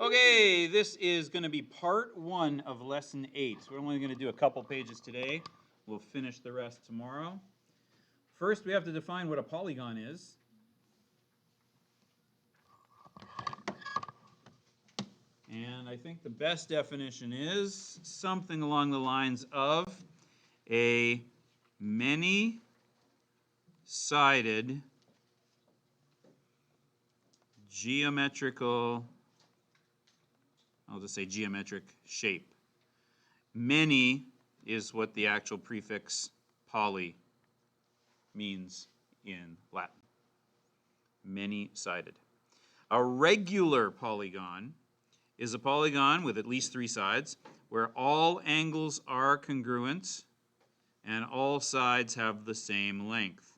Okay, this is going to be part 1 of lesson 8. So we're only going to do a couple pages today. We'll finish the rest tomorrow. First, we have to define what a polygon is. And I think the best definition is something along the lines of a many-sided geometrical, I'll just say geometric shape. Many is what the actual prefix poly means in Latin. Many-sided. A regular polygon is a polygon with at least 3 sides where all angles are congruent and all sides have the same length.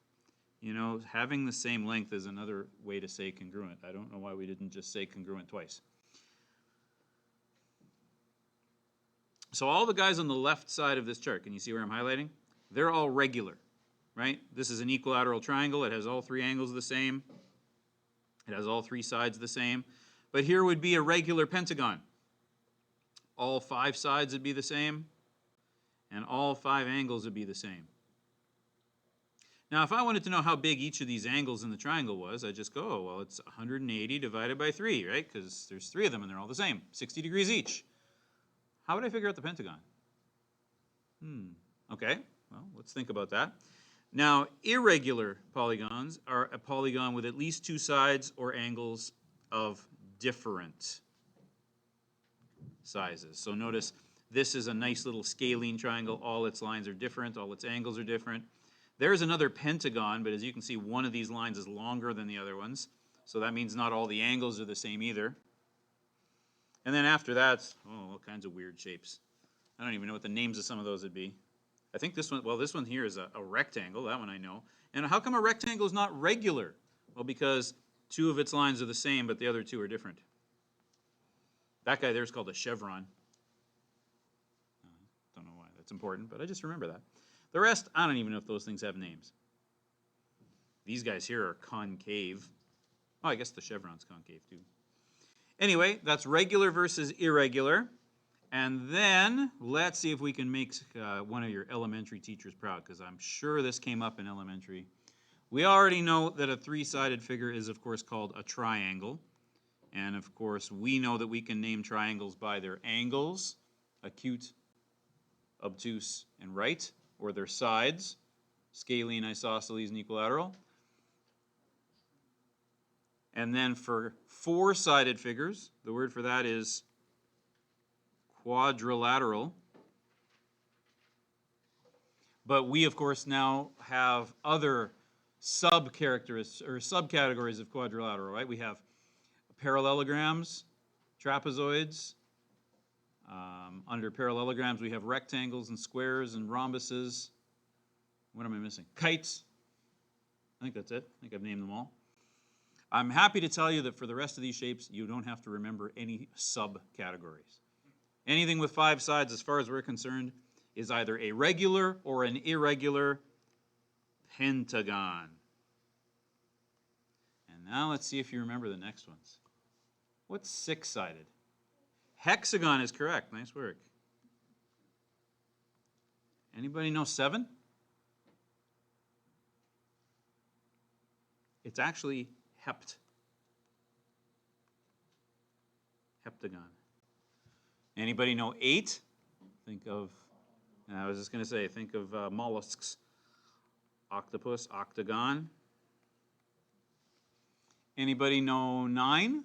You know, having the same length is another way to say congruent. I don't know why we didn't just say congruent twice. So all the guys on the left side of this chart, can you see where I'm highlighting? They're all regular, right? This is an equilateral triangle. It has all 3 angles the same. It has all 3 sides the same. But here would be a regular pentagon. All 5 sides would be the same, and all 5 angles would be the same. Now, if I wanted to know how big each of these angles in the triangle was, I'd just go, oh, well, it's 180 divided by 3, right? Because there's 3 of them, and they're all the same, 60 degrees each. How would I figure out the pentagon? Okay, well, let's think about that. Now, irregular polygons are a polygon with at least 2 sides or angles of different sizes. So notice this is a nice little scalene triangle. All its lines are different. All its angles are different. There's another pentagon, but as you can see, one of these lines is longer than the other ones. So that means not all the angles are the same either. And then after that, oh, all kinds of weird shapes. I don't even know what the names of some of those would be. I think this one, well, this one here is a rectangle. That one I know. And how come a rectangle is not regular? Well, because 2 of its lines are the same, but the other 2 are different. That guy there is called a chevron. Don't know why that's important, but I just remember that. The rest, I don't even know if those things have names. These guys here are concave. Oh, I guess the chevron's concave too. Anyway, that's regular versus irregular. And then let's see if we can make one of your elementary teachers proud, because I'm sure this came up in elementary. We already know that a 3-sided figure is, of course, called a triangle. And, of course, we know that we can name triangles by their angles, acute, obtuse, and right, or their sides, scalene, isosceles, and equilateral. And then for 4-sided figures, the word for that is quadrilateral. But we, of course, now have other subcategories of quadrilateral, right? We have parallelograms, trapezoids. Under parallelograms, we have rectangles and squares and rhombuses. What am I missing? Kites. I think that's it. I think I've named them all. I'm happy to tell you that for the rest of these shapes, you don't have to remember any subcategories. Anything with 5 sides, as far as we're concerned, is either a regular or an irregular pentagon. And now let's see if you remember the next ones. What's 6-sided? Hexagon is correct. Nice work. Anybody know 7? It's actually heptagon. Anybody know 8? Think of, I was just going to say, think of mollusks. Octopus, octagon. Anybody know 9?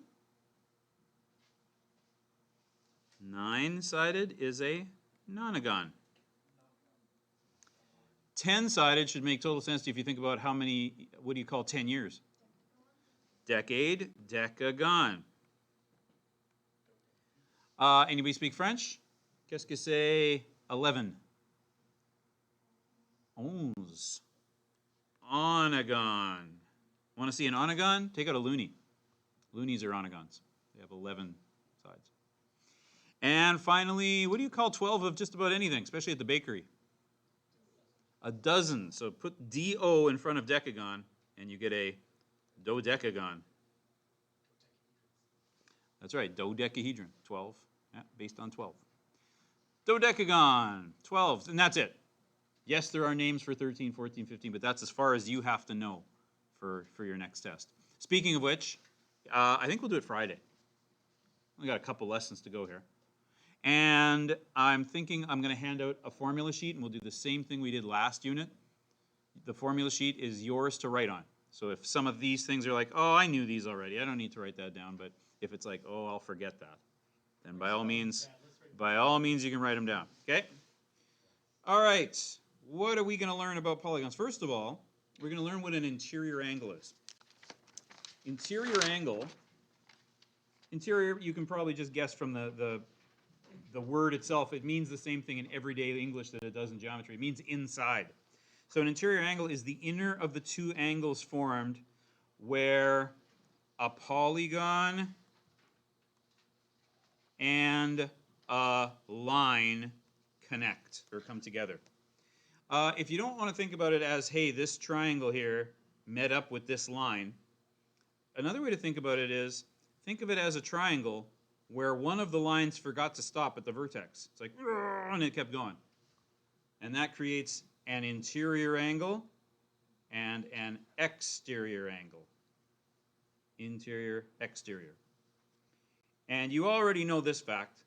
9-sided is a nonagon. 10-sided should make total sense to you if you think about how many, what do you call 10 years? Decade, decagon. Anybody speak French? Qu'est-ce que c'est 11? 11. Onagon. Want to see an onagon? Take out a loonie. Loonies are onagons. They have 11 sides. And finally, what do you call 12 of just about anything, especially at the bakery? A dozen. So put D-O in front of decagon, and you get a dodecagon. That's right, dodecahedron, 12, yeah, based on 12. Dodecagon, 12, and that's it. Yes, there are names for 13, 14, 15, but that's as far as you have to know for your next test. Speaking of which, I think we'll do it Friday. We got a couple lessons to go here. And I'm thinking I'm going to hand out a formula sheet, and we'll do the same thing we did last unit. The formula sheet is yours to write on. So if some of these things are like, oh, I knew these already, I don't need to write that down. But if it's like, oh, I'll forget that, then by all means, you can write them down. Okay? All right. What are we going to learn about polygons? First of all, we're going to learn what an interior angle is. Interior angle, interior, you can probably just guess from the word itself. It means the same thing in everyday English that it does in geometry. It means inside. So an interior angle is the inner of the two angles formed where a polygon and a line connect or come together. If you don't want to think about it as, hey, this triangle here met up with this line, another way to think about it is, think of it as a triangle where one of the lines forgot to stop at the vertex. It's like, and it kept going. And that creates an interior angle and an exterior angle. Interior, exterior. And you already know this fact.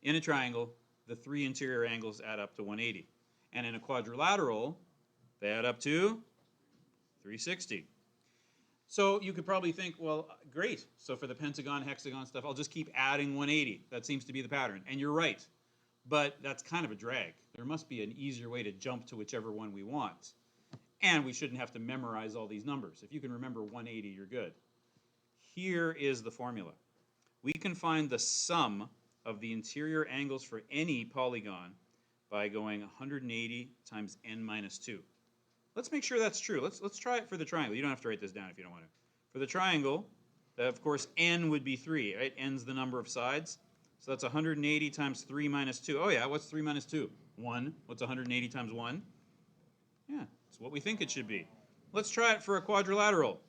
In a triangle, the three interior angles add up to 180. And in a quadrilateral, they add up to 360. So you could probably think, well, great. So for the pentagon, hexagon stuff, I'll just keep adding 180. That seems to be the pattern. And you're right. But that's kind of a drag. There must be an easier way to jump to whichever one we want. And we shouldn't have to memorize all these numbers. If you can remember 180, you're good. Here is the formula. We can find the sum of the interior angles for any polygon by going 180 times n minus 2. Let's make sure that's true. Let's try it for the triangle. You don't have to write this down if you don't want to. For the triangle, of course, n would be 3, right? N's the number of sides. So that's 180 times 3 minus 2. Oh, yeah, what's 3 minus 2? 1. What's 180 times 1? Yeah, it's what we think it should be. Let's try it for a quadrilateral.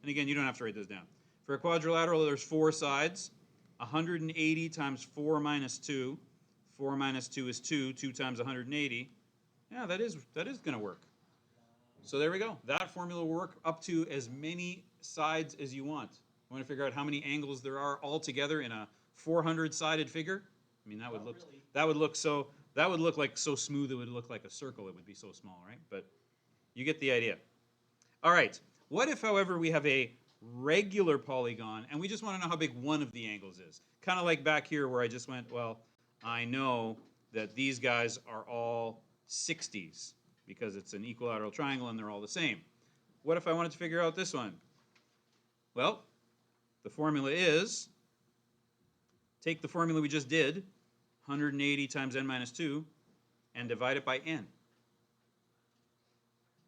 And again, you don't have to write this down. For a quadrilateral, there's 4 sides. 180 times 4 minus 2. 4 minus 2 is 2. 2 times 180. Yeah, that is going to work. So there we go. That formula will work up to as many sides as you want. You want to figure out how many angles there are altogether in a 400-sided figure? I mean, that would look like so smooth it would look like a circle. It would be so small, right? But you get the idea. All right. What if, however, we have a regular polygon and we just want to know how big one of the angles is? Kind of like back here where I just went, well, I know that these guys are all 60s because it's an equilateral triangle and they're all the same. What if I wanted to figure out this one? Well, the formula is, take the formula we just did, 180 times n minus 2, and divide it by n.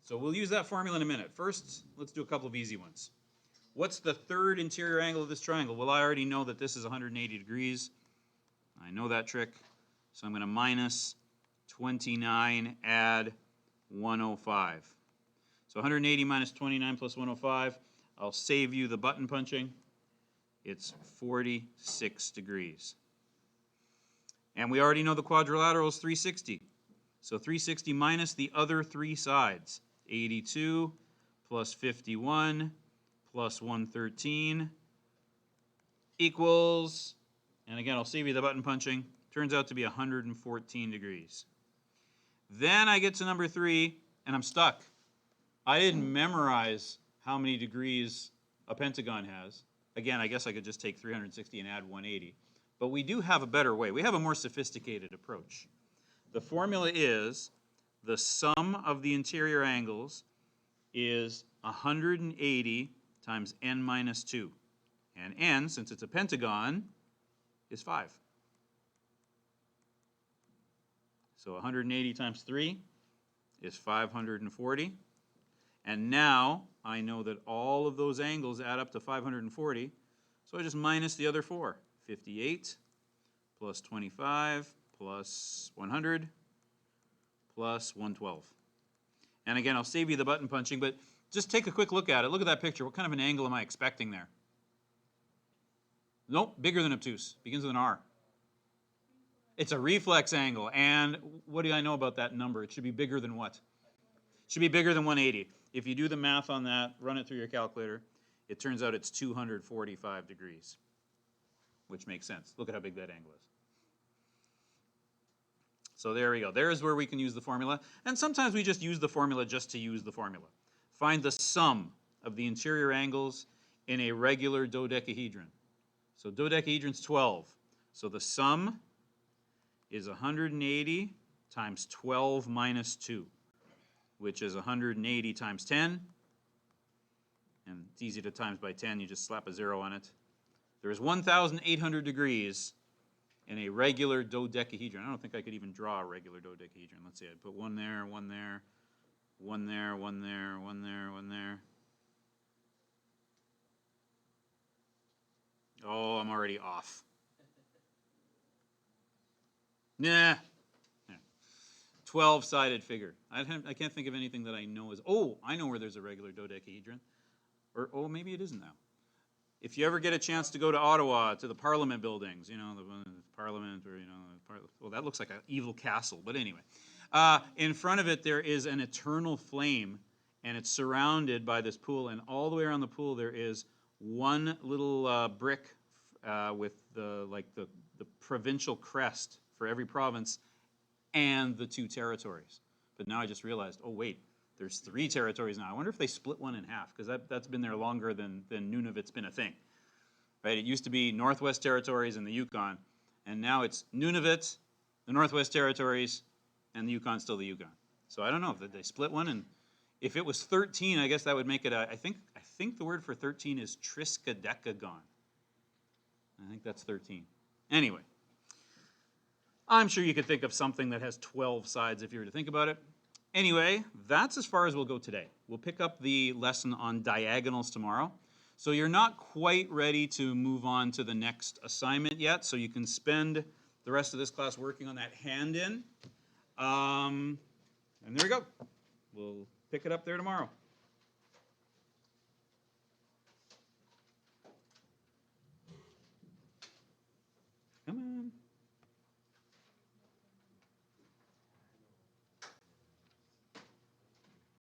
So we'll use that formula in a minute. First, let's do a couple of easy ones. What's the third interior angle of this triangle? Well, I already know that this is 180 degrees. I know that trick. So I'm going to minus 29, add 105. So 180 minus 29 plus 105. I'll save you the button punching. It's 46 degrees. And we already know the quadrilateral is 360. So 360 minus the other three sides. 82 plus 51 plus 113 equals, and again, I'll save you the button punching, turns out to be 114 degrees. Then I get to number 3, and I'm stuck. I didn't memorize how many degrees a pentagon has. Again, I guess I could just take 360 and add 180. But we do have a better way. We have a more sophisticated approach. The formula is the sum of the interior angles is 180 times n minus 2. And n, since it's a pentagon, is 5. So 180 times 3 is 540. And now I know that all of those angles add up to 540. So I just minus the other 4. 58 plus 25 plus 100 plus 112. And again, I'll save you the button punching, but just take a quick look at it. Look at that picture. What kind of an angle am I expecting there? Nope, bigger than obtuse. Begins with an R. It's a reflex angle. And what do I know about that number? It should be bigger than what? It should be bigger than 180. If you do the math on that, run it through your calculator, it turns out it's 245 degrees, which makes sense. Look at how big that angle is. So there we go. There's where we can use the formula. And sometimes we just use the formula just to use the formula. Find the sum of the interior angles in a regular dodecahedron. So dodecahedron's 12. So the sum is 180 times 12 minus 2, which is 180 times 10. And it's easy to times by 10. You just slap a 0 on it. There's 1,800 degrees in a regular dodecahedron. I don't think I could even draw a regular dodecahedron. Let's see, I'd put one there, one there, one there, one there, one there, one there. Oh, I'm already off. Nah. 12-sided figure. I can't think of anything that I know is, oh, I know where there's a regular dodecahedron. Or, oh, maybe it isn't now. If you ever get a chance to go to Ottawa, to the Parliament buildings, you know, the Parliament, or, you know, well, that looks like an evil castle, but anyway. In front of it, there is an eternal flame, and it's surrounded by this pool, and all the way around the pool, there is one little brick with the provincial crest for every province and the 2 territories. But now I just realized, oh, wait. There's 3 territories now. I wonder if they split one in half, because that's been there longer than Nunavut's been a thing. Right? It used to be Northwest Territories and the Yukon, and now it's Nunavut, the Northwest Territories, and the Yukon's still the Yukon. So I don't know if they split one, and if it was 13, I guess that would make it I think the word for 13 is triskaidekagon. I think that's 13. Anyway, I'm sure you could think of something that has 12 sides if you were to think about it. Anyway, that's as far as we'll go today. We'll pick up the lesson on diagonals tomorrow. So you're not quite ready to move on to the next assignment yet, so you can spend the rest of this class working on that hand in. And there we go. We'll pick it up there tomorrow.